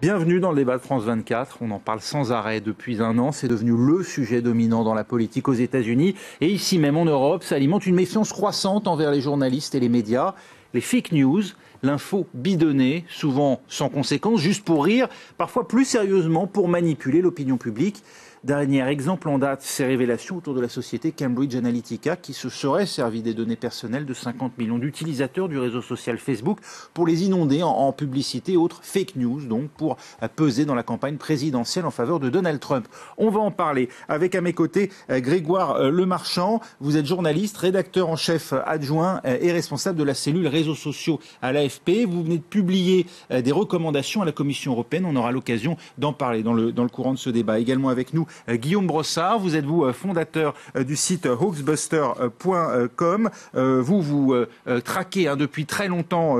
Bienvenue dans le débat de France 24. On en parle sans arrêt depuis un an. C'est devenu le sujet dominant dans la politique aux États-Unis. Et ici même en Europe, ça alimente une méfiance croissante envers les journalistes et les médias. Les fake news, l'info bidonnée, souvent sans conséquence, juste pour rire, parfois plus sérieusement pour manipuler l'opinion publique. Dernier exemple en date, ces révélations autour de la société Cambridge Analytica qui se serait servi des données personnelles de 50 millions d'utilisateurs du réseau social Facebook pour les inonder en publicité et autres fake news, donc pour peser dans la campagne présidentielle en faveur de Donald Trump. On va en parler avec à mes côtés Grégoire Lemarchand. Vous êtes journaliste, rédacteur en chef adjoint et responsable de la cellule réseaux sociaux à l'AFP. Vous venez de publier des recommandations à la Commission européenne. On aura l'occasion d'en parler dans le courant de ce débat. Également avec nous Guillaume Brossard, vous êtes fondateur du site hoaxbuster.com. Vous traquez depuis très longtemps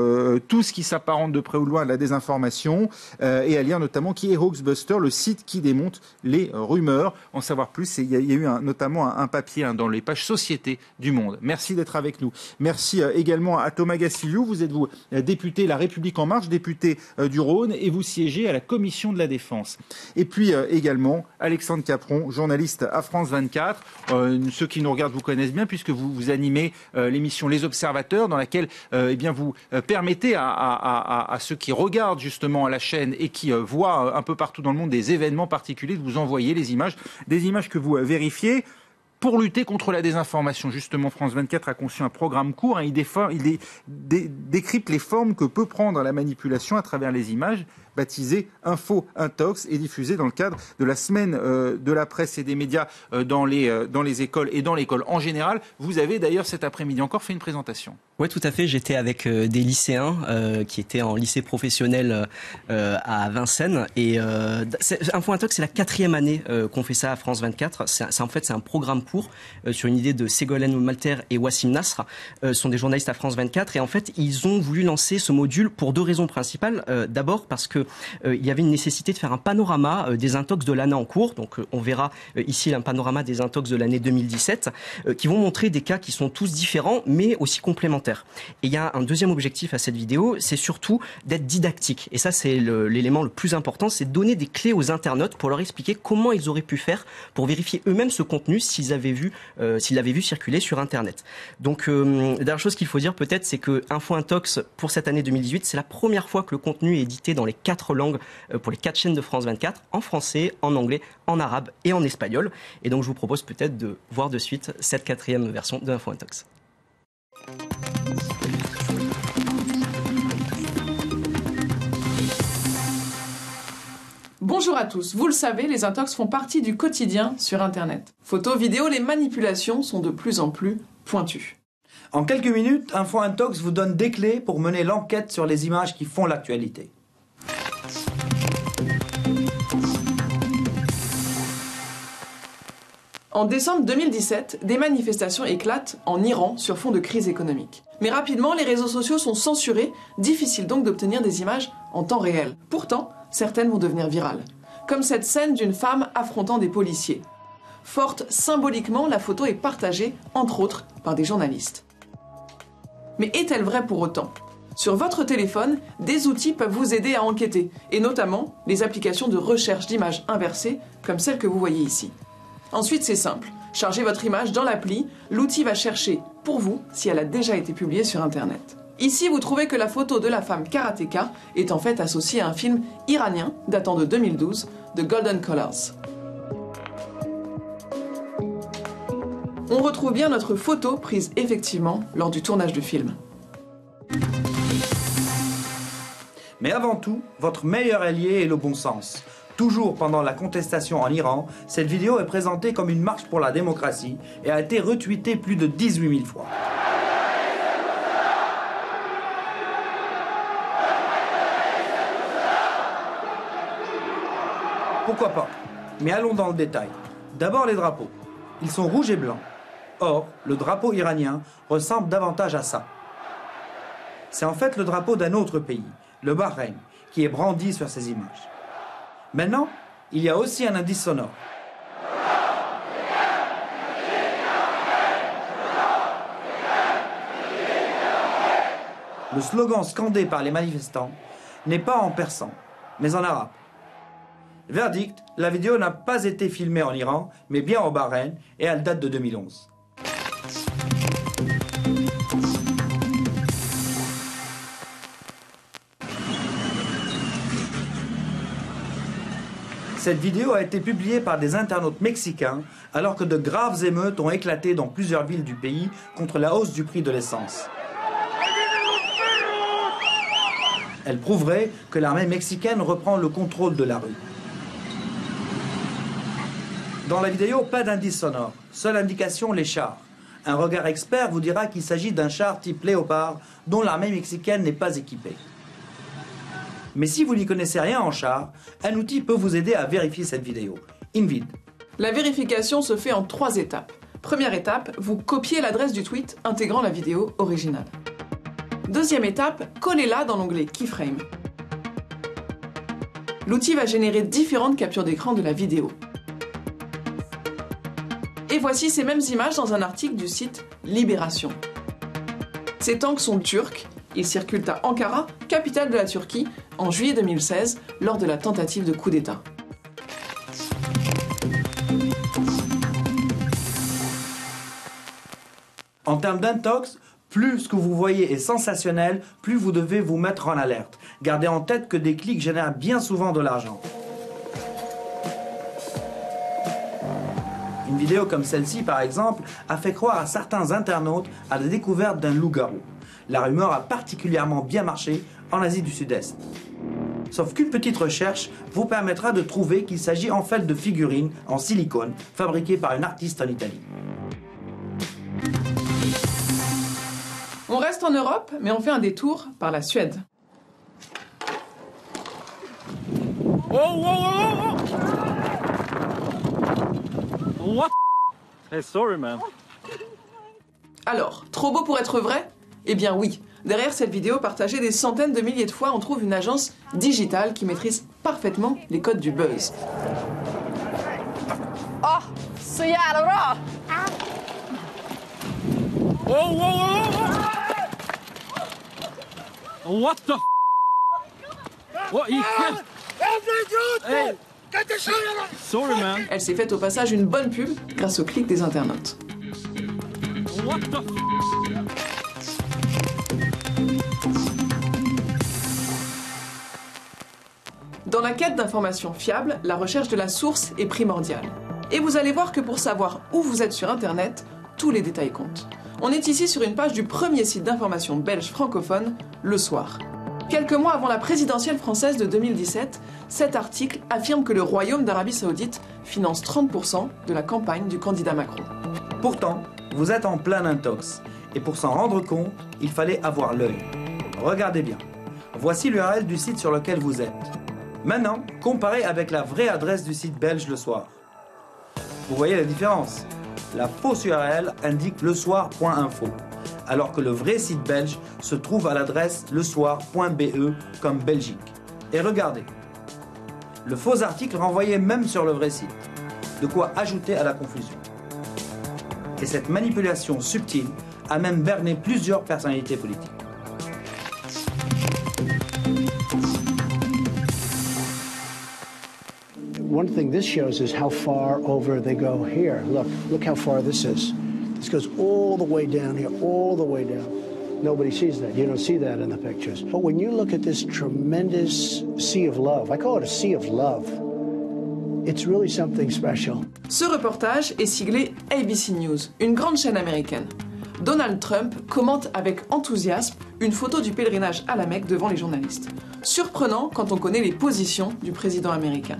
tout ce qui s'apparente de près ou de loin à la désinformation et à lire notamment qui est Hoaxbuster, le site qui démonte les rumeurs. En savoir plus, il y a eu notamment un papier dans les pages Société du Monde. Merci d'être avec nous. Merci également à Thomas Gassiliou. Vous êtes député La République En Marche, député du Rhône et vous siégez à la Commission de la Défense. Et puis également Alexandre Capron, journaliste à France 24. Ceux qui nous regardent vous connaissent bien puisque vous animez l'émission Les Observateurs dans laquelle vous permettez à ceux qui regardent justement la chaîne et qui voient un peu partout dans le monde des événements particuliers de vous envoyer des images que vous vérifiez. Pour lutter contre la désinformation, justement, France 24 a conçu un programme court. Il décrypte les formes que peut prendre la manipulation à travers les images, baptisé Info Intox et diffusé dans le cadre de la semaine de la presse et des médias dans les écoles et dans l'école en général. Vous avez d'ailleurs cet après-midi encore fait une présentation. Oui, tout à fait. J'étais avec des lycéens qui étaient en lycée professionnel à Vincennes. Et Info Intox, c'est la 4e année qu'on fait ça à France 24. C'est un programme court sur une idée de Ségolène Malter et Wassim Nasr. Ce sont des journalistes à France 24. Et en fait, ils ont voulu lancer ce module pour 2 raisons principales. D'abord, parce que il y avait une nécessité de faire un panorama des intox de l'année en cours. Donc on verra ici un panorama des intox de l'année 2017 qui vont montrer des cas qui sont tous différents mais aussi complémentaires. Et il y a un deuxième objectif à cette vidéo, c'est surtout d'être didactique. Et ça c'est l'élément le plus important, c'est de donner des clés aux internautes pour leur expliquer comment ils auraient pu faire pour vérifier eux-mêmes ce contenu s'ils l'avaient vu circuler sur Internet. Donc la dernière chose qu'il faut dire peut-être, c'est que Info Intox pour cette année 2018, c'est la première fois que le contenu est édité dans les 4 langues pour les 4 chaînes de France 24, en français, en anglais, en arabe et en espagnol. Et donc je vous propose peut-être de voir de suite cette 4e version de Info Intox. Bonjour à tous, vous le savez, les intox font partie du quotidien sur Internet. Photos, vidéos, les manipulations sont de plus en plus pointues. En quelques minutes, Info Intox vous donne des clés pour mener l'enquête sur les images qui font l'actualité. En décembre 2017, des manifestations éclatent en Iran sur fond de crise économique. Mais rapidement, les réseaux sociaux sont censurés, difficile donc d'obtenir des images en temps réel. Pourtant, certaines vont devenir virales. Comme cette scène d'une femme affrontant des policiers. Forte symboliquement, la photo est partagée, entre autres, par des journalistes. Mais est-elle vraie pour autant ? Sur votre téléphone, des outils peuvent vous aider à enquêter, et notamment les applications de recherche d'images inversées, comme celle que vous voyez ici. Ensuite, c'est simple. Chargez votre image dans l'appli, l'outil va chercher pour vous si elle a déjà été publiée sur Internet. Ici, vous trouvez que la photo de la femme karatéka est en fait associée à un film iranien datant de 2012, The Golden Colors. On retrouve bien notre photo prise effectivement lors du tournage du film. Mais avant tout, votre meilleur allié est le bon sens. Toujours pendant la contestation en Iran, cette vidéo est présentée comme une marche pour la démocratie et a été retweetée plus de 18 000 fois. Pourquoi pas? Mais allons dans le détail. D'abord les drapeaux. Ils sont rouges et blancs. Or, le drapeau iranien ressemble davantage à ça. C'est en fait le drapeau d'un autre pays, le Bahreïn, qui est brandi sur ces images. Maintenant, il y a aussi un indice sonore. Le slogan scandé par les manifestants n'est pas en persan, mais en arabe. Verdict, la vidéo n'a pas été filmée en Iran, mais bien au Bahreïn, et elle date de 2011. Cette vidéo a été publiée par des internautes mexicains alors que de graves émeutes ont éclaté dans plusieurs villes du pays contre la hausse du prix de l'essence. Elle prouverait que l'armée mexicaine reprend le contrôle de la rue. Dans la vidéo, pas d'indice sonore, seule indication les chars. Un regard expert vous dira qu'il s'agit d'un char type Léopard dont l'armée mexicaine n'est pas équipée. Mais si vous n'y connaissez rien en char, un outil peut vous aider à vérifier cette vidéo. Invid. La vérification se fait en 3 étapes. Première étape, vous copiez l'adresse du tweet intégrant la vidéo originale. Deuxième étape, collez-la dans l'onglet Keyframe. L'outil va générer différentes captures d'écran de la vidéo. Et voici ces mêmes images dans un article du site Libération. Ces tanks sont turcs. Ils circulent à Ankara, capitale de la Turquie, en juillet 2016, lors de la tentative de coup d'État. En termes d'intox, plus ce que vous voyez est sensationnel, plus vous devez vous mettre en alerte. Gardez en tête que des clics génèrent bien souvent de l'argent. Une vidéo comme celle-ci, par exemple, a fait croire à certains internautes à la découverte d'un loup-garou. La rumeur a particulièrement bien marché en Asie du Sud-Est. Sauf qu'une petite recherche vous permettra de trouver qu'il s'agit en fait de figurines en silicone fabriquées par une artiste en Italie. On reste en Europe, mais on fait un détour par la Suède. What? Hey, sorry, man. Alors, trop beau pour être vrai? Eh bien oui, derrière cette vidéo partagée des centaines de milliers de fois, on trouve une agence digitale qui maîtrise parfaitement les codes du buzz. Åh, så jävla bra! What the What? Hey. Sorry, man. Elle s'est faite au passage une bonne pub grâce au clic des internautes. What the Dans la quête d'informations fiables, la recherche de la source est primordiale. Et vous allez voir que pour savoir où vous êtes sur Internet, tous les détails comptent. On est ici sur une page du premier site d'information belge francophone, Le Soir. Quelques mois avant la présidentielle française de 2017, cet article affirme que le Royaume d'Arabie Saoudite finance 30% de la campagne du candidat Macron. Pourtant, vous êtes en plein intox. Et pour s'en rendre compte, il fallait avoir l'œil. Regardez bien. Voici l'URL du site sur lequel vous êtes. Maintenant, comparez avec la vraie adresse du site belge Le Soir. Vous voyez la différence? La fausse URL indique lesoir.info, alors que le vrai site belge se trouve à l'adresse lesoir.be comme Belgique. Et regardez, le faux article renvoyait même sur le vrai site. De quoi ajouter à la confusion. Et cette manipulation subtile a même berné plusieurs personnalités politiques. One thing this shows is how far over they go here. Look how far this is. This goes all the way down here, all the way down. Nobody sees that. You don't see that in the pictures. But when you look at this tremendous sea of love, I call it a sea of love. It's really something special. Ce reportage est siglé ABC News, une grande chaîne américaine. Donald Trump commente avec enthousiasme une photo du pèlerinage à la Mecque devant les journalistes. Surprenant quand on connaît les positions du président américain.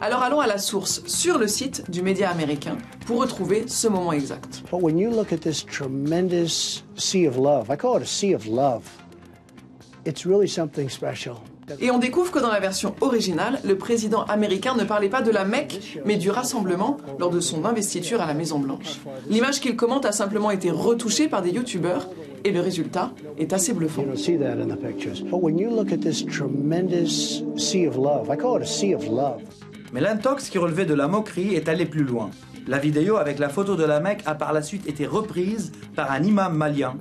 Alors allons à la source sur le site du média américain pour retrouver ce moment exact. But when you look at this tremendous sea of love, I call it a sea of love. It's really something special. Et on découvre que dans la version originale, le président américain ne parlait pas de la Mecque, mais du rassemblement lors de son investiture à la Maison-Blanche. L'image qu'il commente a simplement été retouchée par des youtubeurs, et le résultat est assez bluffant. You don't see that in the pictures. But when you look at this tremendous sea of love, I call it a sea of love. Mais l'intox qui relevait de la moquerie est allé plus loin. La vidéo avec la photo de la Mecque a par la suite été reprise par un imam malien.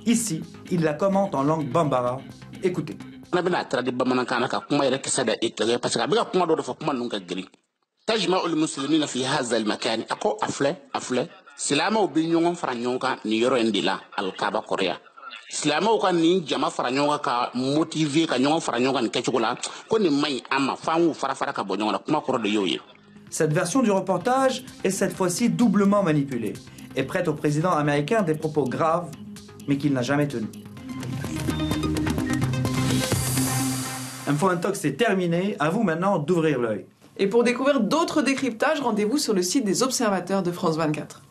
Ici, il la commente en langue bambara. Écoutez. na bena tradi bamanankan ka kuma yɛrɛ kisɛ da ikere parce que a bɛ ka kuma dɔ de fɔ kuma ninnu ka girin tajma ul muslimina fi hadha al makan ako aflɛ silamɛw bɛ ɲɔgɔn fara ɲɔgɔn kan nin yɔrɔ in de la alkaba kɔrɔya silamɛw ka nin jama fara ɲɔgɔn kan ka motiver ka ɲɔgɔn fara ɲɔgɔn kan nin kɛcogo la ko nin man ɲi an ma f'an k'u fara ka bɔ ɲɔgɔn na kuma kɔrɔ de y'o ye. Cette version du reportage est cette fois-ci doublement manipulée et prête au président américain des propos graves, mais qu'il n'a jamais tenus. Info Intox c'est terminé, à vous maintenant d'ouvrir l'œil. Et pour découvrir d'autres décryptages, rendez-vous sur le site des observateurs de France 24.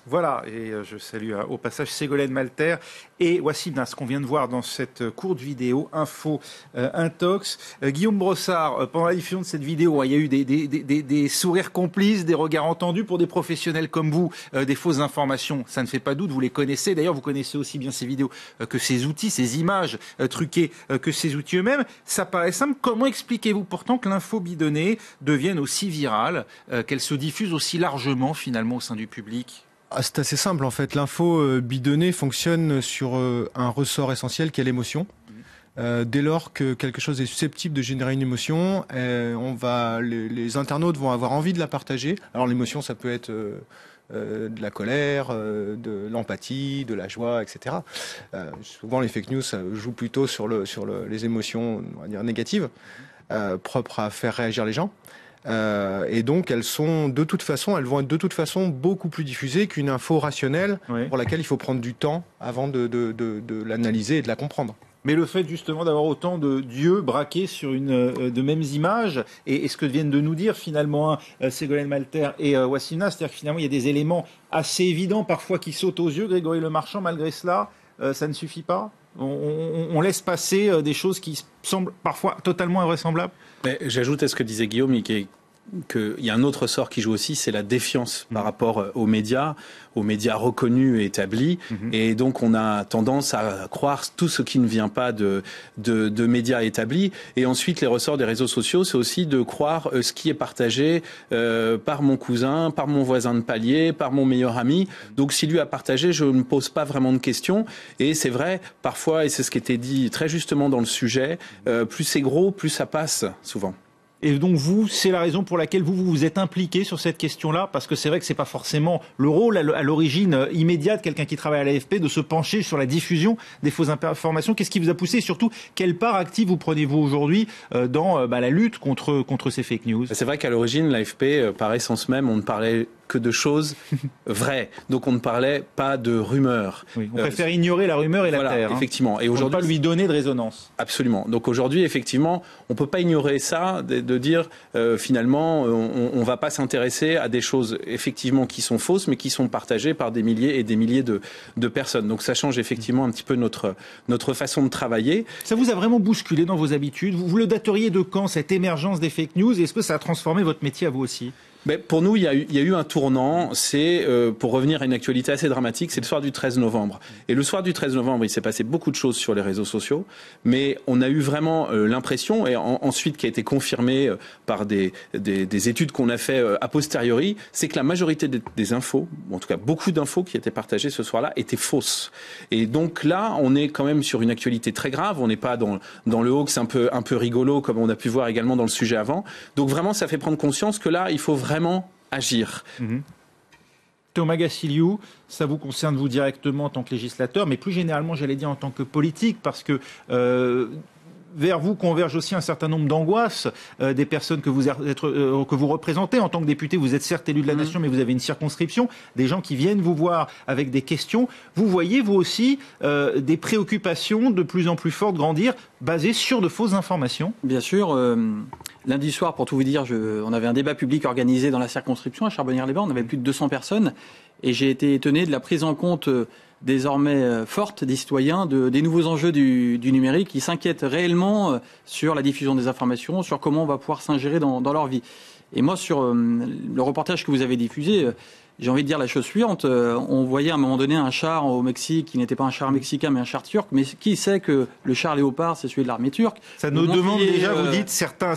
Voilà, et je salue au passage Ségolène Malter et Wassim Nasr qu'on vient de voir dans cette courte vidéo Info Intox. Guillaume Brossard, pendant la diffusion de cette vidéo, il y a eu des sourires complices, des regards entendus pour des professionnels comme vous, des fausses informations, ça ne fait pas doute, vous les connaissez. D'ailleurs, vous connaissez aussi bien ces vidéos que ces outils, ces images truquées que ces outils eux-mêmes. Ça paraît simple. Comment expliquez-vous pourtant que l'info bidonnée devienne aussi virale, qu'elle se diffuse aussi largement finalement au sein du public ? C'est assez simple en fait. L'info bidonnée fonctionne sur un ressort essentiel qui est l'émotion. Dès lors que quelque chose est susceptible de générer une émotion, les internautes vont avoir envie de la partager. Alors l'émotion, ça peut être de la colère, de l'empathie, de la joie, etc. Souvent les fake news ça joue plutôt sur les émotions, on va dire négatives, propres à faire réagir les gens. Et donc elles vont être de toute façon beaucoup plus diffusées qu'une info rationnelle pour laquelle il faut prendre du temps avant de l'analyser et de la comprendre. Mais le fait justement d'avoir autant de dieux braqués sur de mêmes images, et ce que viennent de nous dire finalement Ségolène Malter et Wassim Nasr, c'est-à-dire que finalement il y a des éléments assez évidents parfois qui sautent aux yeux, Grégory Lemarchand, malgré cela, ça ne suffit pas ? On laisse passer des choses qui semblent parfois totalement invraisemblables. Mais j'ajoute à ce que disait Guillaume, qu'il y a un autre sort qui joue aussi, c'est la défiance par rapport aux médias reconnus et établis. Et donc on a tendance à croire tout ce qui ne vient pas de médias établis. Et ensuite les ressorts des réseaux sociaux, c'est aussi de croire ce qui est partagé par mon cousin, par mon voisin de palier, par mon meilleur ami. Donc si lui a partagé, je ne me pose pas vraiment de questions. Et c'est vrai, parfois, et c'est ce qui était dit très justement dans le sujet, plus c'est gros, plus ça passe souvent. Et donc vous, c'est la raison pour laquelle vous êtes impliqué sur cette question-là, parce que c'est vrai que c'est pas forcément le rôle à l'origine immédiate de quelqu'un qui travaille à l'AFP de se pencher sur la diffusion des fausses informations. Qu'est-ce qui vous a poussé et surtout quelle part active vous prenez-vous aujourd'hui dans la lutte contre ces fake news ? C'est vrai qu'à l'origine, l'AFP, par essence même, on ne parlait que de choses vraies. Donc on ne parlait pas de rumeurs. Oui, on préfère ignorer la rumeur et la taire. Effectivement. Et aujourd'hui, on ne peut pas lui donner de résonance. Absolument. Donc aujourd'hui, effectivement, on ne peut pas ignorer ça, de dire finalement, on ne va pas s'intéresser à des choses effectivement qui sont fausses, mais qui sont partagées par des milliers et des milliers de personnes. Donc ça change effectivement un petit peu notre façon de travailler. Ça vous a vraiment bousculé dans vos habitudes ? Vous le dateriez de quand, cette émergence des fake news ? Est-ce que ça a transformé votre métier à vous aussi ? Mais pour nous, il y a eu un tournant. C'est, pour revenir à une actualité assez dramatique, c'est le soir du 13 novembre. Et le soir du 13 novembre, il s'est passé beaucoup de choses sur les réseaux sociaux. Mais on a eu vraiment l'impression, et ensuite qui a été confirmée par des études qu'on a fait a posteriori, c'est que la majorité des infos, en tout cas beaucoup d'infos qui étaient partagées ce soir-là, étaient fausses. Et donc là, on est quand même sur une actualité très grave. On n'est pas dans le hoax un peu rigolo, comme on a pu voir également dans le sujet avant. Donc vraiment, ça fait prendre conscience que là, il faut vraiment agir. Thomas Gassiliou, ça vous concerne vous directement en tant que législateur, mais plus généralement, j'allais dire en tant que politique, parce que vers vous converge aussi un certain nombre d'angoisses des personnes que vous représentez. En tant que député, vous êtes certes élu de la nation, mais vous avez une circonscription, des gens qui viennent vous voir avec des questions. Vous voyez, vous aussi, des préoccupations de plus en plus fortes grandir, basées sur de fausses informations ? Bien sûr. Lundi soir, pour tout vous dire, on avait un débat public organisé dans la circonscription à Charbonnières-les-Bains. On avait plus de 200 personnes. Et j'ai été étonné de la prise en compte désormais forte des citoyens des nouveaux enjeux du numérique, qui s'inquiètent réellement sur la diffusion des informations, sur comment on va pouvoir s'ingérer dans leur vie. Et moi, sur le reportage que vous avez diffusé, j'ai envie de dire la chose suivante. On voyait à un moment donné un char au Mexique qui n'était pas un char mexicain mais un char turc. Mais qui sait que le char Léopard, c'est celui de l'armée turque ? Ça nous demande déjà, vous dites, certains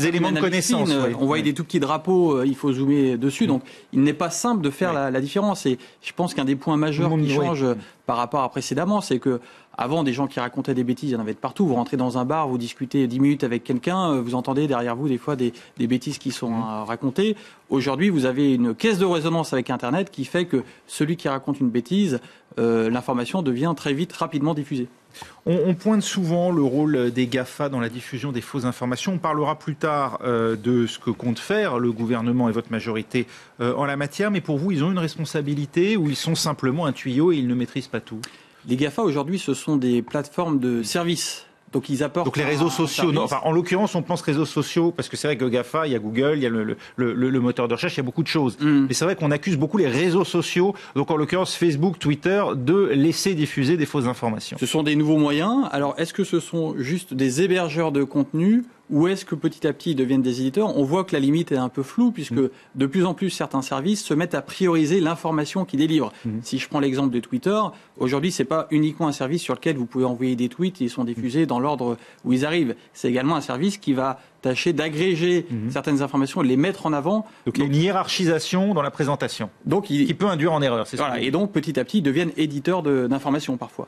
éléments de connaissance. Oui. On voyait des tout petits drapeaux, il faut zoomer dessus. Donc il n'est pas simple de faire la différence. Et je pense qu'un des points majeurs qui change par rapport à précédemment. C'est que avant, des gens qui racontaient des bêtises, il y en avait de partout. Vous rentrez dans un bar, vous discutez 10 minutes avec quelqu'un, vous entendez derrière vous des fois des bêtises qui sont racontées. Aujourd'hui, vous avez une caisse de résonance avec Internet qui fait que celui qui raconte une bêtise, l'information devient très vite, rapidement diffusée. On pointe souvent le rôle des GAFA dans la diffusion des fausses informations. On parlera plus tard de ce que compte faire le gouvernement et votre majorité en la matière. Mais pour vous, ils ont une responsabilité ou ils sont simplement un tuyau et ils ne maîtrisent pas tout? Les GAFA, aujourd'hui, ce sont des plateformes de services. Donc ils apportent. Donc les réseaux sociaux, non, enfin, en l'occurrence on pense réseaux sociaux parce que c'est vrai que GAFA, il y a Google, il y a le moteur de recherche, il y a beaucoup de choses. Mais c'est vrai qu'on accuse beaucoup les réseaux sociaux, donc en l'occurrence Facebook, Twitter, de laisser diffuser des fausses informations. Ce sont des nouveaux moyens. Alors est-ce que ce sont juste des hébergeurs de contenu ou est-ce que petit à petit ils deviennent des éditeurs? On voit que la limite est un peu floue puisque de plus en plus certains services se mettent à prioriser l'information qu'ils délivrent. Si je prends l'exemple de Twitter, aujourd'hui c'est pas uniquement un service sur lequel vous pouvez envoyer des tweets et ils sont diffusés dans l'ordre où ils arrivent. C'est également un service qui va tâcher d'agréger certaines informations et de les mettre en avant. Donc il y a une hiérarchisation dans la présentation qui peut induire en erreur. Voilà, et donc petit à petit ils deviennent éditeurs d'informations parfois.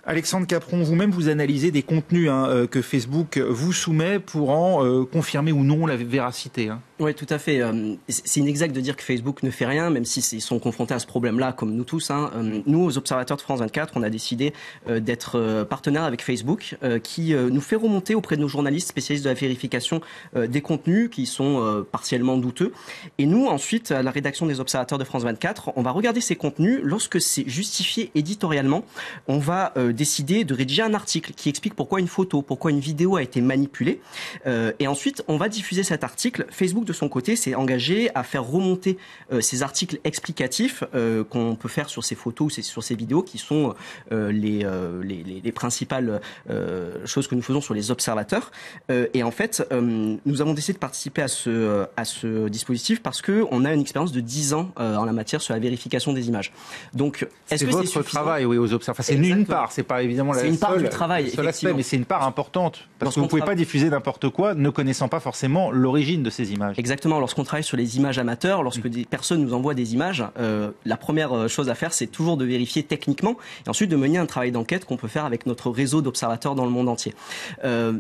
Alexandre Capron, vous-même vous analysez des contenus que Facebook vous soumet pour en confirmer ou non la véracité. Oui, tout à fait. C'est inexact de dire que Facebook ne fait rien, même s'ils sont confrontés à ce problème-là, comme nous tous. Nous, aux observateurs de France 24, on a décidé d'être partenaire avec Facebook, qui nous fait remonter auprès de nos journalistes spécialistes de la vérification des contenus qui sont partiellement douteux. Et nous, ensuite, à la rédaction des observateurs de France 24, on va regarder ces contenus. Lorsque c'est justifié éditorialement, on va décider de rédiger un article qui explique pourquoi une photo, pourquoi une vidéo a été manipulée. Et ensuite, on va diffuser cet article. Facebook, de son côté, s'est engagé à faire remonter ces articles explicatifs qu'on peut faire sur ces photos ou sur ces vidéos, qui sont les principales choses que nous faisons sur les observateurs. Et en fait, nous avons décidé de participer à ce dispositif parce qu'on a une expérience de 10 ans en la matière sur la vérification des images. Donc, est-ce que votre travail, oui, aux observateurs? C'est une part, c'est pas évidemment la seule. C'est une part du travail, seul aspect, mais c'est une part importante parce que vous ne pouvez pas diffuser n'importe quoi ne connaissant pas forcément l'origine de ces images. Exactement. Lorsqu'on travaille sur les images amateurs, lorsque des personnes nous envoient des images, la première chose à faire, c'est toujours de vérifier techniquement et ensuite de mener un travail d'enquête qu'on peut faire avec notre réseau d'observateurs dans le monde entier.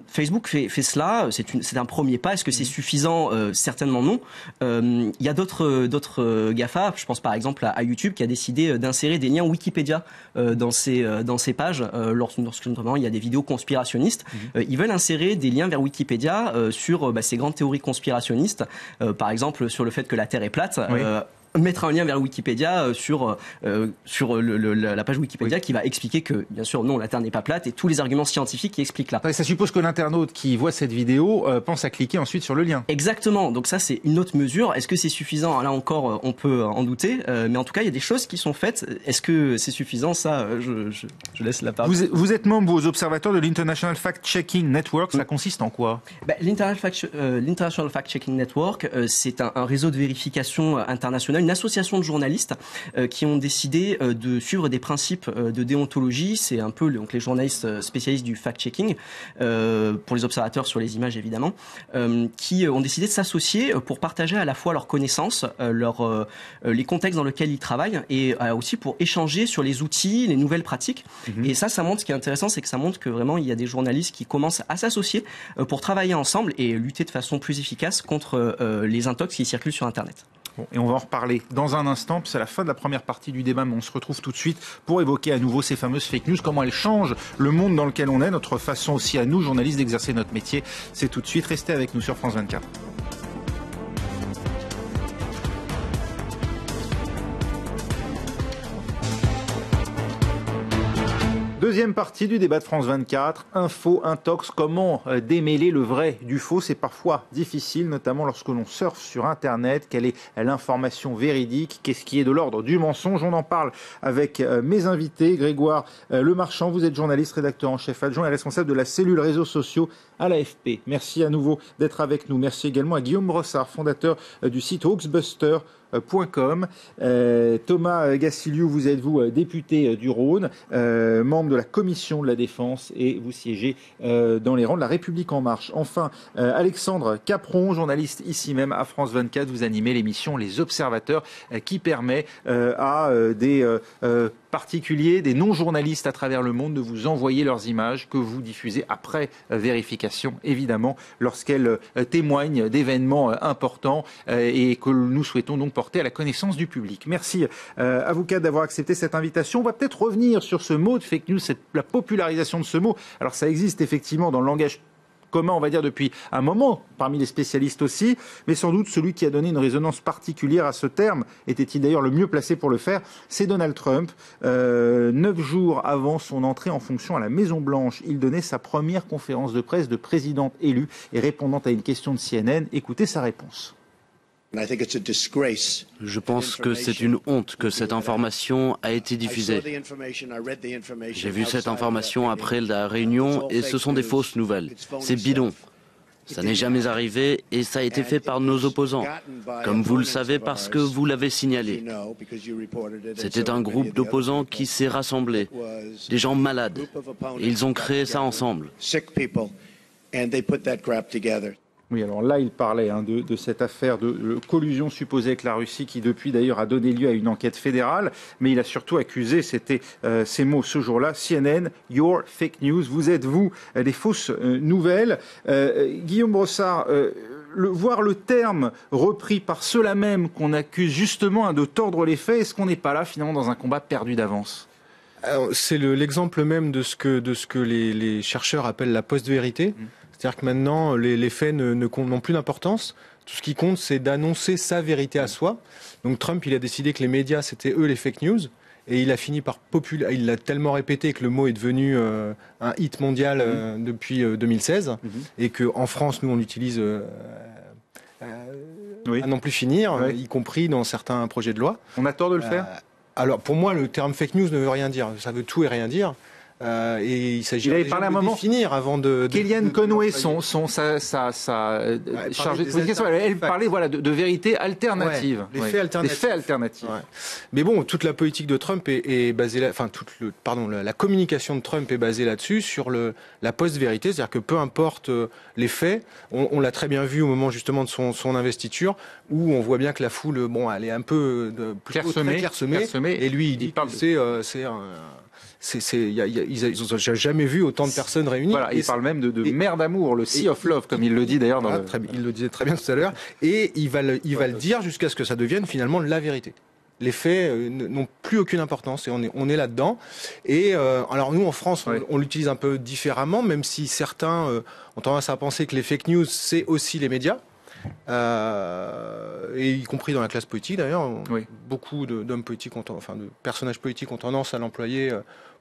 Facebook fait cela. C'est un premier pas. Est-ce que c'est suffisant? Certainement non. Il y a d'autres GAFA. Je pense par exemple à YouTube qui a décidé d'insérer des liens Wikipédia dans ses pages lorsque notamment il y a des vidéos conspirationnistes. Ils veulent insérer des liens vers Wikipédia sur ces grandes théories conspirationnistes, par exemple sur le fait que la Terre est plate. Mettre un lien vers Wikipédia sur la page Wikipédia qui va expliquer que, bien sûr, non, la Terre n'est pas plate et tous les arguments scientifiques qui expliquent là. Ça suppose que l'internaute qui voit cette vidéo pense à cliquer ensuite sur le lien. Exactement. Donc ça, c'est une autre mesure. Est-ce que c'est suffisant? Là encore, on peut en douter. Mais en tout cas, il y a des choses qui sont faites. Est-ce que c'est suffisant? Ça, je laisse la parole. Vous êtes membre, vous, aux observateurs de l'International Fact-Checking Network. Ça consiste en quoi? L'International Fact-Checking Network, c'est un réseau de vérification international, une association de journalistes qui ont décidé de suivre des principes de déontologie. C'est un peu donc les journalistes spécialistes du fact-checking, pour les observateurs sur les images évidemment, qui ont décidé de s'associer pour partager à la fois leurs connaissances, les contextes dans lesquels ils travaillent et aussi pour échanger sur les outils, les nouvelles pratiques. Et ça montre, ce qui est intéressant, c'est que ça montre que vraiment il y a des journalistes qui commencent à s'associer pour travailler ensemble et lutter de façon plus efficace contre les intox qui circulent sur Internet. Bon, et on va en reparler dans un instant, c'est la fin de la première partie du débat, mais on se retrouve tout de suite pour évoquer à nouveau ces fameuses fake news, comment elles changent le monde dans lequel on est, notre façon aussi à nous, journalistes, d'exercer notre métier. C'est tout de suite, restez avec nous sur France 24. Deuxième partie du débat de France 24, info, intox, comment démêler le vrai du faux? C'est parfois difficile, notamment lorsque l'on surfe sur Internet. Quelle est l'information véridique? Qu'est-ce qui est de l'ordre du mensonge? On en parle avec mes invités. Grégoire Lemarchand, vous êtes journaliste, rédacteur en chef adjoint et responsable de la cellule réseaux sociaux à l'AFP. Merci à nouveau d'être avec nous. Merci également à Guillaume Brossard, fondateur du site hoaxbuster.com. Thomas Gassiliou, vous êtes député du Rhône, membre de la commission de la défense et vous siégez dans les rangs de la République en marche. Enfin, Alexandre Capron, journaliste ici même à France 24, vous animez l'émission Les Observateurs qui permet à des particuliers, des non-journalistes à travers le monde de vous envoyer leurs images que vous diffusez après vérification, évidemment, lorsqu'elles témoignent d'événements importants et que nous souhaitons donc porter à la connaissance du public. Merci à vous quatre d'avoir accepté cette invitation. On va peut-être revenir sur ce mot de fake news, la popularisation de ce mot. Alors ça existe effectivement dans le langage commun, on va dire, depuis un moment, parmi les spécialistes aussi, mais sans doute celui qui a donné une résonance particulière à ce terme, était-il d'ailleurs le mieux placé pour le faire, c'est Donald Trump. 9 jours avant son entrée en fonction à la Maison-Blanche, il donnait sa première conférence de presse de président élu et répondant à une question de CNN, écoutez sa réponse. Je pense que c'est une honte que cette information a été diffusée. J'ai vu cette information après la réunion et ce sont des fausses nouvelles. C'est bidon. Ça n'est jamais arrivé et ça a été fait par nos opposants, comme vous le savez parce que vous l'avez signalé. C'était un groupe d'opposants qui s'est rassemblé, des gens malades, et ils ont créé ça ensemble. Oui, alors là, il parlait de cette affaire de collusion supposée avec la Russie qui, depuis d'ailleurs, a donné lieu à une enquête fédérale. Mais il a surtout accusé, c'était ces mots ce jour-là, CNN, your fake news, vous êtes, vous, des fausses nouvelles. Guillaume Brossard, voir le terme repris par ceux-là même qu'on accuse justement de tordre les faits, est-ce qu'on n'est pas là, finalement, dans un combat perdu d'avance ? C'est l'exemple même de ce que les chercheurs appellent la post-vérité. C'est-à-dire que maintenant, les faits n'ont plus d'importance. Tout ce qui compte, c'est d'annoncer sa vérité à soi. Donc Trump, il a décidé que les médias, c'était eux les fake news. Et il a fini par il l'a tellement répété que le mot est devenu un hit mondial depuis 2016. Et qu'en France, nous, on l'utilise à n'en plus finir, y compris dans certains projets de loi. On a tort de le faire ? Alors, pour moi, le terme fake news ne veut rien dire. Ça veut tout et rien dire. Et il s'agit de définir avant de... Kellyanne Conway, sa chargée de communication, elle parlait de vérité alternative. Les faits alternatifs. Ouais. Mais bon, toute la politique de Trump est basée la communication de Trump est basée là-dessus, sur la post-vérité, c'est-à-dire que peu importe les faits, on l'a très bien vu au moment justement de son investiture, où on voit bien que la foule, elle est un peu clairsemée, et lui il dit que ils n'ont jamais vu autant de personnes réunies. Voilà, il parle même de mer d'amour, le Sea of Love, comme il le dit d'ailleurs. Il le disait très bien tout à l'heure. Et il va le dire jusqu'à ce que ça devienne finalement la vérité. Les faits n'ont plus aucune importance et on est là-dedans. Et alors nous, en France, on l'utilise un peu différemment, même si certains ont tendance à penser que les fake news, c'est aussi les médias. Et y compris dans la classe politique d'ailleurs, beaucoup d'hommes politiques, de personnages politiques ont tendance à l'employer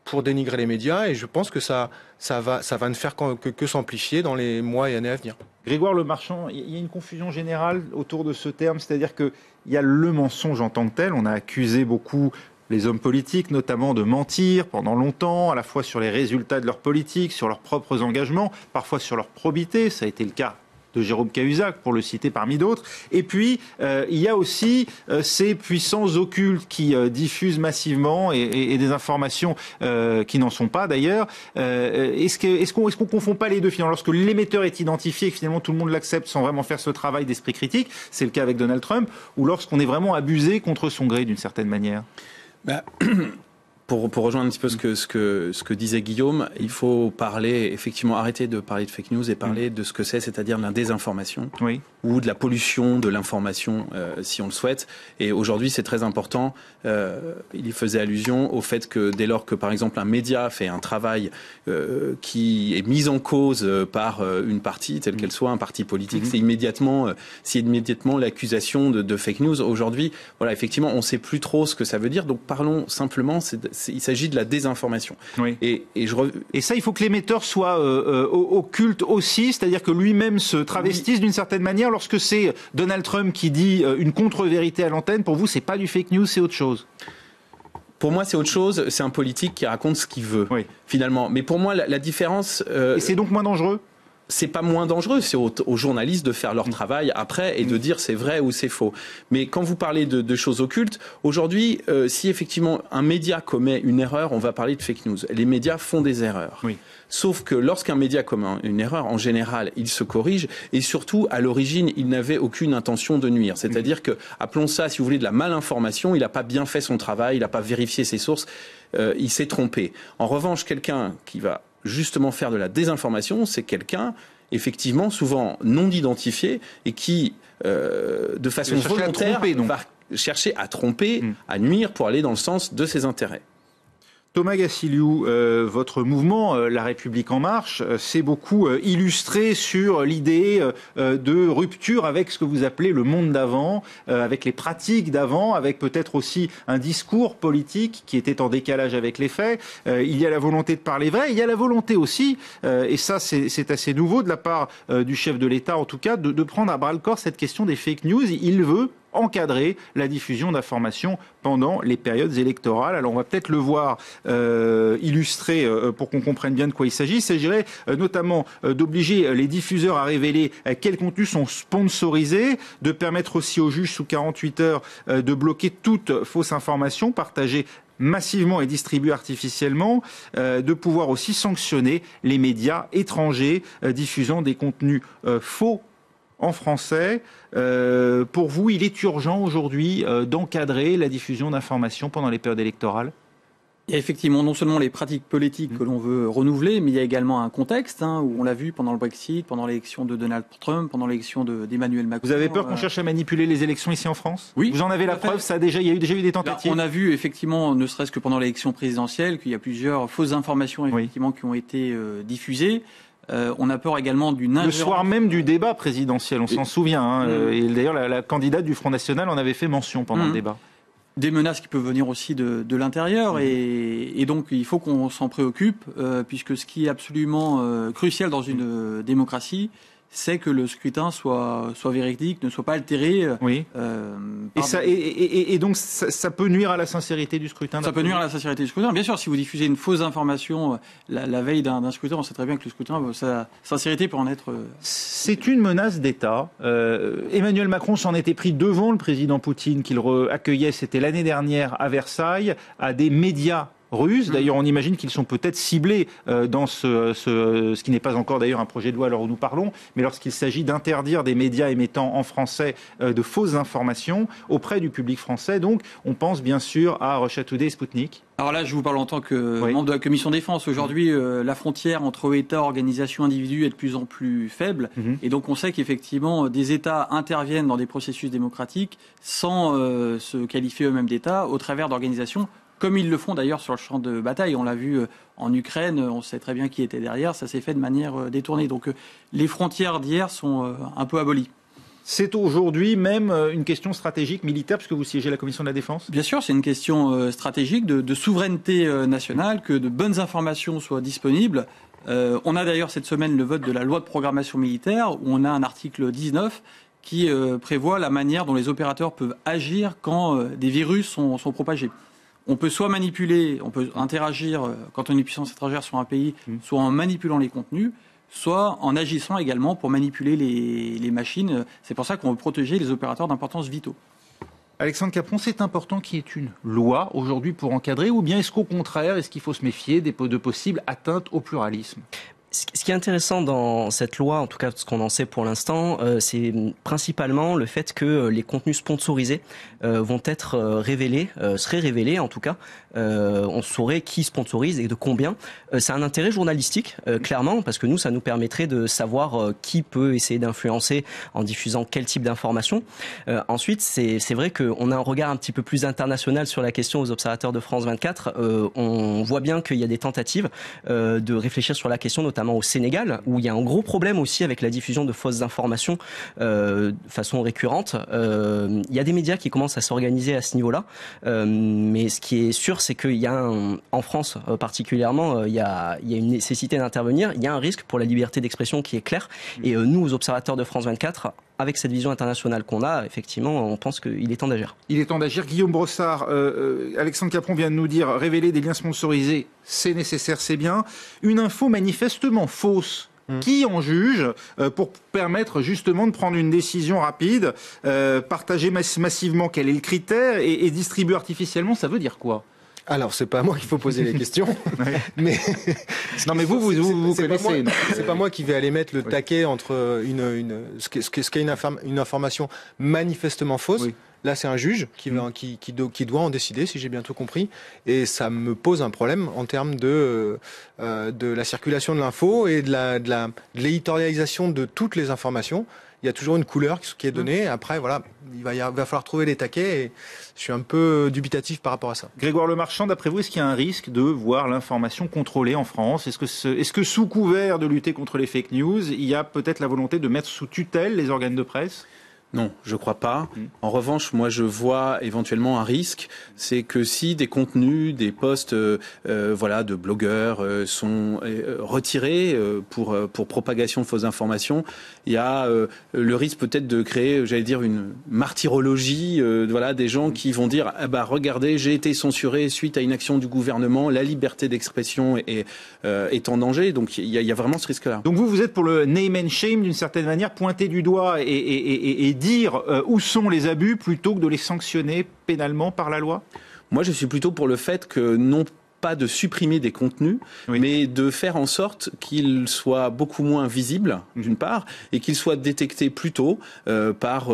pour dénigrer les médias, et je pense que ça va ne faire que s'amplifier dans les mois et années à venir. Grégoire Lemarchand, il y a une confusion générale autour de ce terme, c'est-à-dire qu'il y a le mensonge en tant que tel. On a accusé beaucoup les hommes politiques, notamment, de mentir pendant longtemps, à la fois sur les résultats de leur politique, sur leurs propres engagements, parfois sur leur probité. Ça a été le cas de Jérôme Cahuzac, pour le citer parmi d'autres. Et puis, il y a aussi ces puissances occultes qui diffusent massivement et des informations qui n'en sont pas d'ailleurs. Est-ce qu'on confond pas les deux finalement ? Lorsque l'émetteur est identifié et que finalement tout le monde l'accepte sans vraiment faire ce travail d'esprit critique, c'est le cas avec Donald Trump, ou lorsqu'on est vraiment abusé contre son gré d'une certaine manière ? Pour rejoindre un petit peu ce que disait Guillaume, il faut arrêter de parler de fake news et parler de ce que c'est-à-dire de la désinformation ou de la pollution de l'information, si on le souhaite. Et aujourd'hui, c'est très important. Il y faisait allusion au fait que dès lors que, par exemple, un média fait un travail qui est mis en cause par une partie, telle qu'elle soit, un parti politique, c'est immédiatement l'accusation de fake news. Aujourd'hui, effectivement, on ne sait plus trop ce que ça veut dire. Donc, parlons simplement. Il s'agit de la désinformation. Et ça, il faut que l'émetteur soit occulte aussi, c'est-à-dire que lui-même se travestisse d'une certaine manière. Lorsque c'est Donald Trump qui dit une contre-vérité à l'antenne, pour vous, c'est pas du fake news, c'est autre chose. Pour moi, c'est autre chose. C'est un politique qui raconte ce qu'il veut, finalement. Mais pour moi, la différence... Et c'est donc moins dangereux ? c'est pas moins dangereux, c'est aux journalistes de faire leur travail après et de dire c'est vrai ou c'est faux. Mais quand vous parlez de choses occultes, aujourd'hui, si effectivement un média commet une erreur, on va parler de fake news. Les médias font des erreurs. Oui. Sauf que lorsqu'un média commet une erreur, en général, il se corrige et surtout, à l'origine, il n'avait aucune intention de nuire. C'est-à-dire que, appelons ça, si vous voulez, de la malinformation, il n'a pas bien fait son travail, il n'a pas vérifié ses sources, il s'est trompé. En revanche, quelqu'un qui va justement faire de la désinformation, c'est quelqu'un, effectivement, souvent non identifié et qui, de façon volontaire, va chercher à tromper, à nuire pour aller dans le sens de ses intérêts. Thomas Gassiliou, votre mouvement, La République En Marche, s'est beaucoup illustré sur l'idée de rupture avec ce que vous appelez le monde d'avant, avec les pratiques d'avant, avec peut-être aussi un discours politique qui était en décalage avec les faits. Il y a la volonté de parler vrai, il y a la volonté aussi, et ça c'est assez nouveau de la part du chef de l'État en tout cas, de prendre à bras-le-corps cette question des fake news. Il veut encadrer la diffusion d'informations pendant les périodes électorales. Alors on va peut-être le voir illustré pour qu'on comprenne bien de quoi il s'agit. Il s'agirait notamment d'obliger les diffuseurs à révéler quels contenus sont sponsorisés, de permettre aussi aux juges sous 48 heures de bloquer toute fausse information partagée massivement et distribuée artificiellement, de pouvoir aussi sanctionner les médias étrangers diffusant des contenus faux en français. Pour vous, il est urgent aujourd'hui d'encadrer la diffusion d'informations pendant les périodes électorales ? Il y a effectivement non seulement les pratiques politiques que l'on veut renouveler, mais il y a également un contexte où on l'a vu pendant le Brexit, pendant l'élection de Donald Trump, pendant l'élection d'Emmanuel Macron. Vous avez peur qu'on cherche à manipuler les élections ici en France ? Oui. Vous en avez la preuve, il y a déjà eu des tentatives. Là, on a vu effectivement, ne serait-ce que pendant l'élection présidentielle, qu'il y a plusieurs fausses informations effectivement qui ont été diffusées. On a peur également d'une ingérence. Le soir même du débat présidentiel, on s'en souvient. Et d'ailleurs, la candidate du Front National en avait fait mention pendant le débat. Des menaces qui peuvent venir aussi de l'intérieur. Et donc, il faut qu'on s'en préoccupe, puisque ce qui est absolument crucial dans une démocratie, c'est que le scrutin soit véridique, ne soit pas altéré. Oui. Et donc, ça peut nuire à la sincérité du scrutin. Ça peut nuire à la sincérité du scrutin. Bien sûr, si vous diffusez une fausse information la veille d'un scrutin, on sait très bien que le scrutin, sa sincérité peut en être... C'est une menace d'État. Emmanuel Macron s'en était pris devant le président Poutine, qu'il accueillait, c'était l'année dernière à Versailles, à des médias russes. D'ailleurs, on imagine qu'ils sont peut-être ciblés dans ce qui n'est pas encore d'ailleurs un projet de loi à l'heure où nous parlons, mais lorsqu'il s'agit d'interdire des médias émettant en français de fausses informations auprès du public français. Donc, on pense bien sûr à Russia Today et Sputnik. Alors là, je vous parle en tant que membre de la Commission Défense. Aujourd'hui, la frontière entre États, organisations, individus est de plus en plus faible. Et donc, on sait qu'effectivement, des États interviennent dans des processus démocratiques sans se qualifier eux-mêmes d'États au travers d'organisations, comme ils le font d'ailleurs sur le champ de bataille. On l'a vu en Ukraine, on sait très bien qui était derrière, ça s'est fait de manière détournée. Donc les frontières d'hier sont un peu abolies. C'est aujourd'hui même une question stratégique militaire, puisque vous siégez la Commission de la Défense ? Bien sûr, c'est une question stratégique de souveraineté nationale, que de bonnes informations soient disponibles. On a d'ailleurs cette semaine le vote de la loi de programmation militaire, où on a un article 19 qui prévoit la manière dont les opérateurs peuvent agir quand des virus sont propagés. On peut soit manipuler, on peut interagir quand on est une puissance étrangère sur un pays, soit en manipulant les contenus, soit en agissant également pour manipuler les machines. C'est pour ça qu'on veut protéger les opérateurs d'importance vitaux. Alexandre Capron, c'est important qu'il y ait une loi aujourd'hui pour encadrer, ou bien est-ce qu'au contraire, est-ce qu'il faut se méfier de possibles atteintes au pluralisme ? Ce qui est intéressant dans cette loi, en tout cas ce qu'on en sait pour l'instant, c'est principalement le fait que les contenus sponsorisés vont être révélés, seraient révélés en tout cas. On saurait qui sponsorise et de combien. C'est un intérêt journalistique, clairement, parce que nous, ça nous permettrait de savoir qui peut essayer d'influencer en diffusant quel type d'informations. Ensuite, c'est vrai qu'on a un regard un petit peu plus international sur la question aux observateurs de France 24. On voit bien qu'il y a des tentatives de réfléchir sur la question, notamment au Sénégal, où il y a un gros problème aussi avec la diffusion de fausses informations de façon récurrente. Il y a des médias qui commencent à s'organiser à ce niveau-là, mais ce qui est sûr, c'est qu'il y a en France particulièrement, il y a une nécessité d'intervenir. Il y a un risque pour la liberté d'expression qui est clair. Et nous, aux observateurs de France 24, avec cette vision internationale qu'on a, effectivement, on pense qu'il est temps d'agir. Il est temps d'agir. Guillaume Brossard, Alexandre Capron vient de nous dire, révéler des liens sponsorisés, c'est nécessaire, c'est bien. Une info manifestement fausse Qui en juge pour permettre justement de prendre une décision rapide, partager massivement quel est le critère et distribuer artificiellement, ça veut dire quoi? Alors, c'est pas à moi qu'il faut poser les questions, mais non, mais vous connaissez. C'est pas moi qui vais aller mettre le taquet entre ce qu'est une information manifestement fausse. Oui. Là, c'est un juge qui doit en décider, si j'ai bien tout compris, et ça me pose un problème en termes de la circulation de l'info et de l'éditorialisation de toutes les informations. Il y a toujours une couleur qui est donnée. Après, voilà, il va falloir trouver les taquets et je suis un peu dubitatif par rapport à ça. Grégoire Lemarchand, d'après vous, est-ce qu'il y a un risque de voir l'information contrôlée en France? Est-ce que sous couvert de lutter contre les fake news, il y a peut-être la volonté de mettre sous tutelle les organes de presse? Non, je crois pas. En revanche, moi, je vois éventuellement un risque, c'est que si des contenus, des posts, de blogueurs sont retirés pour propagation de fausses informations, il y a le risque peut-être de créer, j'allais dire, une martyrologie, des gens qui vont dire, regardez, j'ai été censuré suite à une action du gouvernement, la liberté d'expression est en danger. Donc il y a vraiment ce risque-là. Donc vous êtes pour le name and shame d'une certaine manière, pointer du doigt et dire où sont les abus plutôt que de les sanctionner pénalement par la loi? Moi, je suis plutôt pour le fait que non pas de supprimer des contenus, mais de faire en sorte qu'ils soient beaucoup moins visibles, d'une part, et qu'ils soient détectés plus tôt par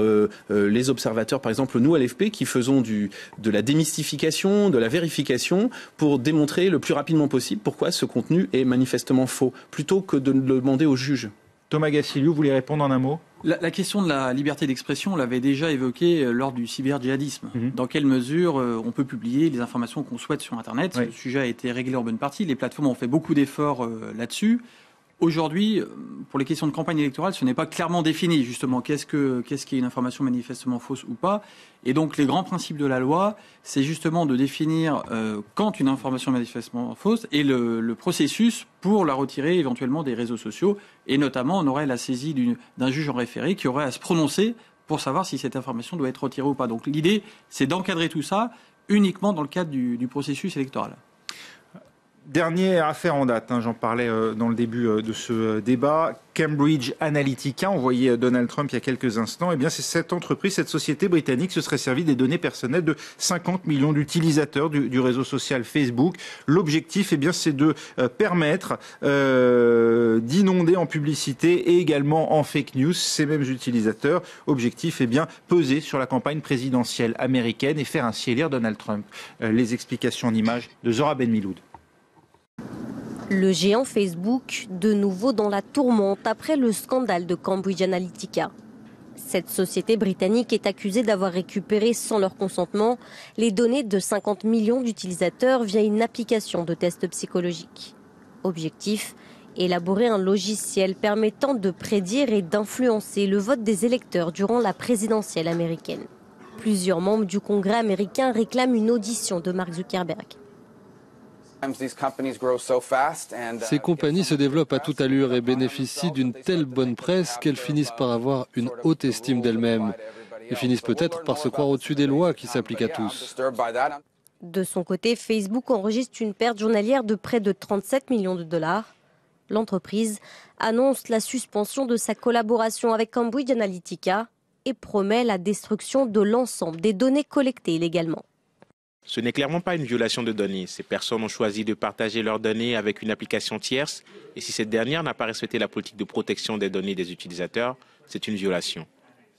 les observateurs, par exemple nous à l'AFP, qui faisons de la démystification, de la vérification, pour démontrer le plus rapidement possible pourquoi ce contenu est manifestement faux, plutôt que de le demander au juge. Thomas Gassiliou, vous voulez répondre en un mot? La question de la liberté d'expression, on l'avait déjà évoquée lors du cyber-djihadisme. Dans quelle mesure on peut publier les informations qu'on souhaite sur Internet? Ce sujet a été réglé en bonne partie. Les plateformes ont fait beaucoup d'efforts là-dessus. Aujourd'hui, pour les questions de campagne électorale, ce n'est pas clairement défini, justement, qu'est-ce qui est une information manifestement fausse ou pas. Et donc, les grands principes de la loi, c'est justement de définir quand une information est manifestement fausse et le processus pour la retirer éventuellement des réseaux sociaux. Et notamment, on aurait la saisie d'un juge en référé qui aurait à se prononcer pour savoir si cette information doit être retirée ou pas. Donc, l'idée, c'est d'encadrer tout ça uniquement dans le cadre du processus électoral. Dernière affaire en date, j'en parlais dans le début de ce débat, Cambridge Analytica, on voyait Donald Trump il y a quelques instants, c'est cette entreprise, cette société britannique se serait servi des données personnelles de 50 millions d'utilisateurs du réseau social Facebook. L'objectif, c'est de permettre d'inonder en publicité et également en fake news ces mêmes utilisateurs. Objectif, peser sur la campagne présidentielle américaine et faire ainsi élire Donald Trump. Les explications en images de Zora Ben-Miloud. Le géant Facebook, de nouveau dans la tourmente après le scandale de Cambridge Analytica. Cette société britannique est accusée d'avoir récupéré sans leur consentement les données de 50 millions d'utilisateurs via une application de test psychologique. Objectif, élaborer un logiciel permettant de prédire et d'influencer le vote des électeurs durant la présidentielle américaine. Plusieurs membres du Congrès américain réclament une audition de Mark Zuckerberg. Ces compagnies se développent à toute allure et bénéficient d'une telle bonne presse qu'elles finissent par avoir une haute estime d'elles-mêmes. Elles finissent peut-être par se croire au-dessus des lois qui s'appliquent à tous. De son côté, Facebook enregistre une perte journalière de près de 37 millions de dollars. L'entreprise annonce la suspension de sa collaboration avec Cambridge Analytica et promet la destruction de l'ensemble des données collectées illégalement. Ce n'est clairement pas une violation de données. Ces personnes ont choisi de partager leurs données avec une application tierce et si cette dernière n'a pas respecté la politique de protection des données des utilisateurs, c'est une violation.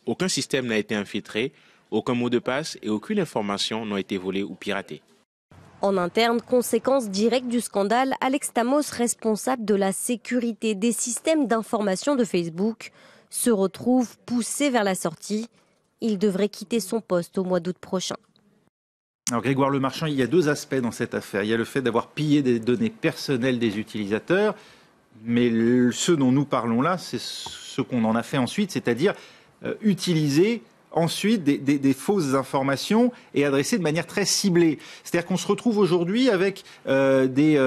Aucun système n'a été infiltré, aucun mot de passe et aucune information n'a été volée ou piratée. En interne, conséquence directe du scandale, Alex Stamos, responsable de la sécurité des systèmes d'information de Facebook, se retrouve poussé vers la sortie. Il devrait quitter son poste au mois d'août prochain. Alors Grégoire Lemarchand, il y a deux aspects dans cette affaire. Il y a le fait d'avoir pillé des données personnelles des utilisateurs, mais ce dont nous parlons là, c'est ce qu'on en a fait ensuite, c'est-à-dire utiliser ensuite des fausses informations et adresser de manière très ciblée. C'est-à-dire qu'on se retrouve aujourd'hui avec des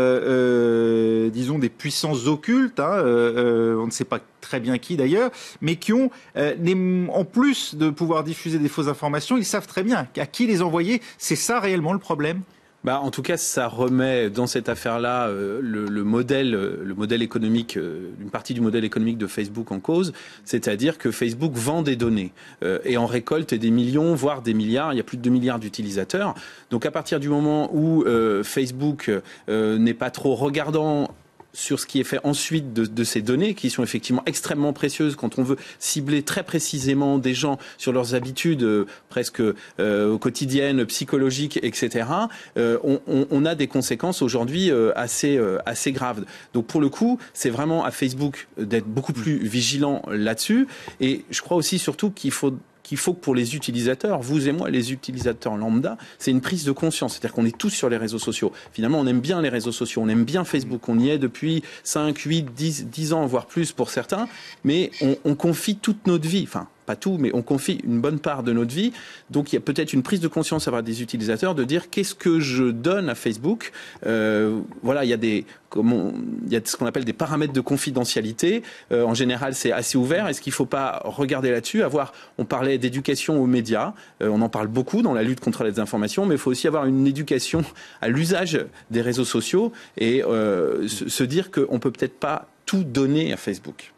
puissances occultes, on ne sait pas très bien qui d'ailleurs, mais qui ont, en plus de pouvoir diffuser des fausses informations, ils savent très bien à qui les envoyer. C'est ça réellement le problème ? En tout cas, ça remet dans cette affaire-là le modèle économique, une partie du modèle économique de Facebook en cause, c'est-à-dire que Facebook vend des données et en récolte des millions, voire des milliards. Il y a plus de 2 milliards d'utilisateurs. Donc à partir du moment où Facebook n'est pas trop regardant sur ce qui est fait ensuite de ces données, qui sont effectivement extrêmement précieuses quand on veut cibler très précisément des gens sur leurs habitudes presque quotidiennes, psychologiques, etc., on a des conséquences aujourd'hui assez graves. Donc pour le coup, c'est vraiment à Facebook d'être beaucoup plus vigilant là-dessus. Et je crois aussi surtout qu'il faut que pour les utilisateurs, vous et moi, les utilisateurs lambda, c'est une prise de conscience. C'est-à-dire qu'on est tous sur les réseaux sociaux. Finalement, on aime bien les réseaux sociaux, on aime bien Facebook, on y est depuis 5, 8, 10 ans, voire plus pour certains, mais on confie toute notre vie, enfin, pas tout, mais on confie une bonne part de notre vie. Donc il y a peut-être une prise de conscience à avoir des utilisateurs de dire qu'est-ce que je donne à Facebook. Voilà, il y a ce qu'on appelle des paramètres de confidentialité. En général, c'est assez ouvert. Est-ce qu'il ne faut pas regarder là-dessus, on parlait d'éducation aux médias. On en parle beaucoup dans la lutte contre la désinformation, mais il faut aussi avoir une éducation à l'usage des réseaux sociaux et se dire qu'on ne peut peut-être pas tout donner à Facebook.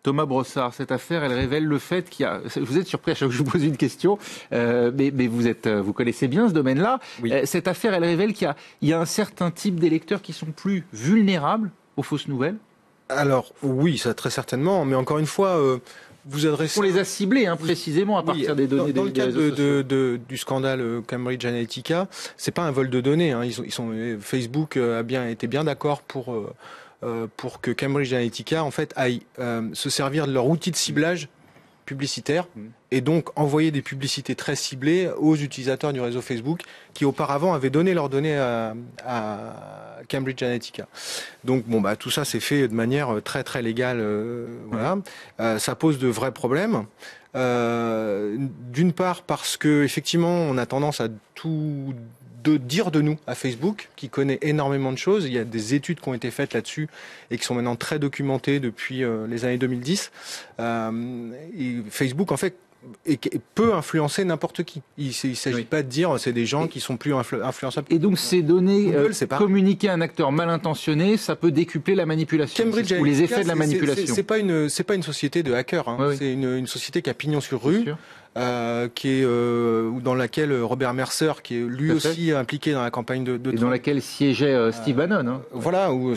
Thomas Brossard, cette affaire, elle révèle le fait qu'il y a... Vous êtes surpris à chaque fois que je vous pose une question, mais vous connaissez bien ce domaine-là. Oui. Cette affaire, elle révèle qu'il y a un certain type d'électeurs qui sont plus vulnérables aux fausses nouvelles. Alors oui, ça très certainement, mais encore une fois... vous adressez... On les a ciblés précisément à partir des données dans le cadre du scandale Cambridge Analytica, c'est pas un vol de données. Facebook était bien d'accord pour que Cambridge Analytica en fait aille se servir de leur outil de ciblage publicitaire et donc envoyer des publicités très ciblées aux utilisateurs du réseau Facebook qui auparavant avaient donné leurs données à Cambridge Analytica. Donc tout ça c'est fait de manière très très légale. Voilà. Ça pose de vrais problèmes. D'une part parce que effectivement on a tendance à tout dire de nous à Facebook, qui connaît énormément de choses. Il y a des études qui ont été faites là-dessus et qui sont maintenant très documentées depuis les années 2010. Et Facebook, en fait, peut influencer n'importe qui. Il ne s'agit pas de dire c'est des gens qui sont plus influençables. Et donc ces données communiquées à un acteur mal intentionné, ça peut décupler la manipulation ou les effets de la manipulation. C'est pas une société de hackers. C'est une société qui a pignon sur rue. Qui est dans laquelle Robert Mercer, qui est lui aussi impliqué dans la campagne de et dans laquelle siégeait Steve Bannon. Voilà, où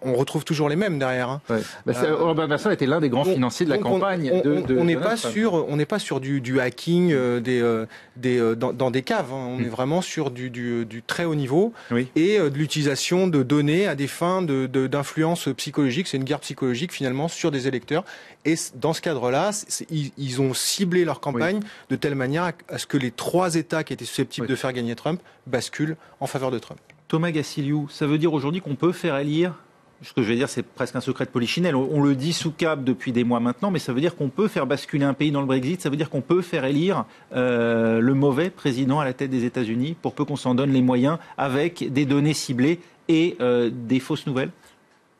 on retrouve toujours les mêmes derrière. Robert Mercer était l'un des grands financiers de la campagne. On n'est pas sur du hacking dans des caves. On est vraiment sur du très haut niveau et de l'utilisation de données à des fins d'influence psychologique. C'est une guerre psychologique finalement sur des électeurs. Et dans ce cadre-là, ils ont ciblé leur campagne de telle manière à ce que les 3 États qui étaient susceptibles de faire gagner Trump basculent en faveur de Trump. Thomas Gassiliou, ça veut dire aujourd'hui qu'on peut faire élire, ce que je vais dire c'est presque un secret de polichinelle, on le dit sous cap depuis des mois maintenant, mais ça veut dire qu'on peut faire basculer un pays dans le Brexit, ça veut dire qu'on peut faire élire le mauvais président à la tête des États-Unis pour peu qu'on s'en donne les moyens avec des données ciblées et des fausses nouvelles.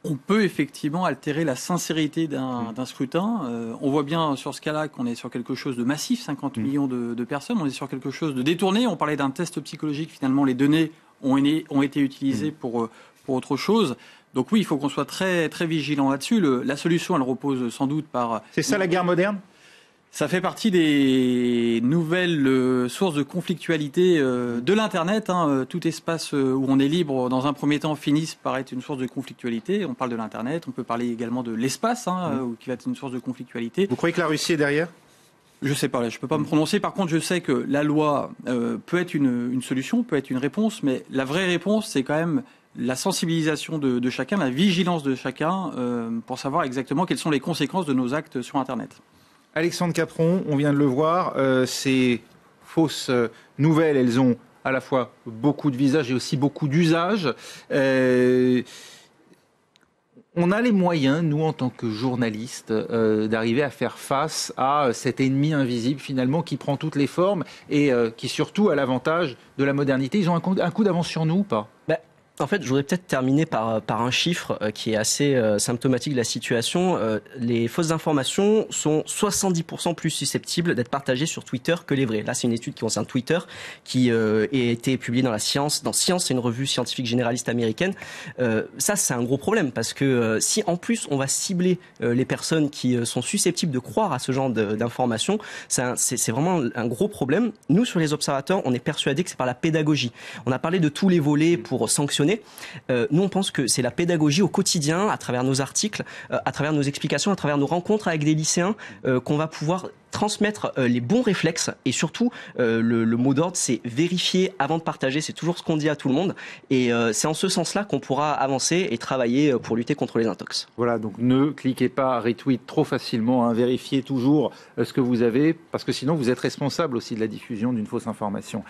On peut effectivement altérer la sincérité d'un scrutin. On voit bien sur ce cas-là qu'on est sur quelque chose de massif, 50 millions de personnes. On est sur quelque chose de détourné. On parlait d'un test psychologique. Finalement, les données ont été utilisées pour autre chose. Donc oui, il faut qu'on soit très, très vigilant là-dessus. La solution, elle repose sans doute par... C'est ça la guerre moderne ? Ça fait partie des nouvelles sources de conflictualité de l'Internet. Tout espace où on est libre, dans un premier temps, finisse par être une source de conflictualité. On parle de l'Internet, on peut parler également de l'espace, qui va être une source de conflictualité. Vous croyez que la Russie est derrière ? Je ne sais pas, je ne peux pas me prononcer. Par contre, je sais que la loi peut être une solution, peut être une réponse, mais la vraie réponse, c'est quand même la sensibilisation de chacun, la vigilance de chacun, pour savoir exactement quelles sont les conséquences de nos actes sur Internet. Alexandre Capron, on vient de le voir, ces fausses nouvelles, elles ont à la fois beaucoup de visages et aussi beaucoup d'usages. On a les moyens, nous, en tant que journalistes, d'arriver à faire face à cet ennemi invisible, finalement, qui prend toutes les formes et qui, surtout, a l'avantage de la modernité. Ils ont un coup d'avance sur nous ou pas ? En fait, je voudrais peut-être terminer par un chiffre qui est assez symptomatique de la situation. Les fausses informations sont 70% plus susceptibles d'être partagées sur Twitter que les vraies. Là, c'est une étude qui concerne Twitter, qui a été publiée dans Science, c'est une revue scientifique généraliste américaine. Ça, c'est un gros problème, parce que si en plus on va cibler les personnes qui sont susceptibles de croire à ce genre d'informations, c'est vraiment un gros problème. Nous, sur les observateurs, on est persuadés que c'est par la pédagogie. On a parlé de tous les volets pour sanctionner. Nous, on pense que c'est la pédagogie au quotidien, à travers nos articles, à travers nos explications, à travers nos rencontres avec des lycéens, qu'on va pouvoir transmettre les bons réflexes. Et surtout, le mot d'ordre, c'est vérifier avant de partager. C'est toujours ce qu'on dit à tout le monde. Et c'est en ce sens-là qu'on pourra avancer et travailler pour lutter contre les intox. Voilà, donc ne cliquez pas retweet trop facilement, vérifiez toujours ce que vous avez, parce que sinon vous êtes responsable aussi de la diffusion d'une fausse information.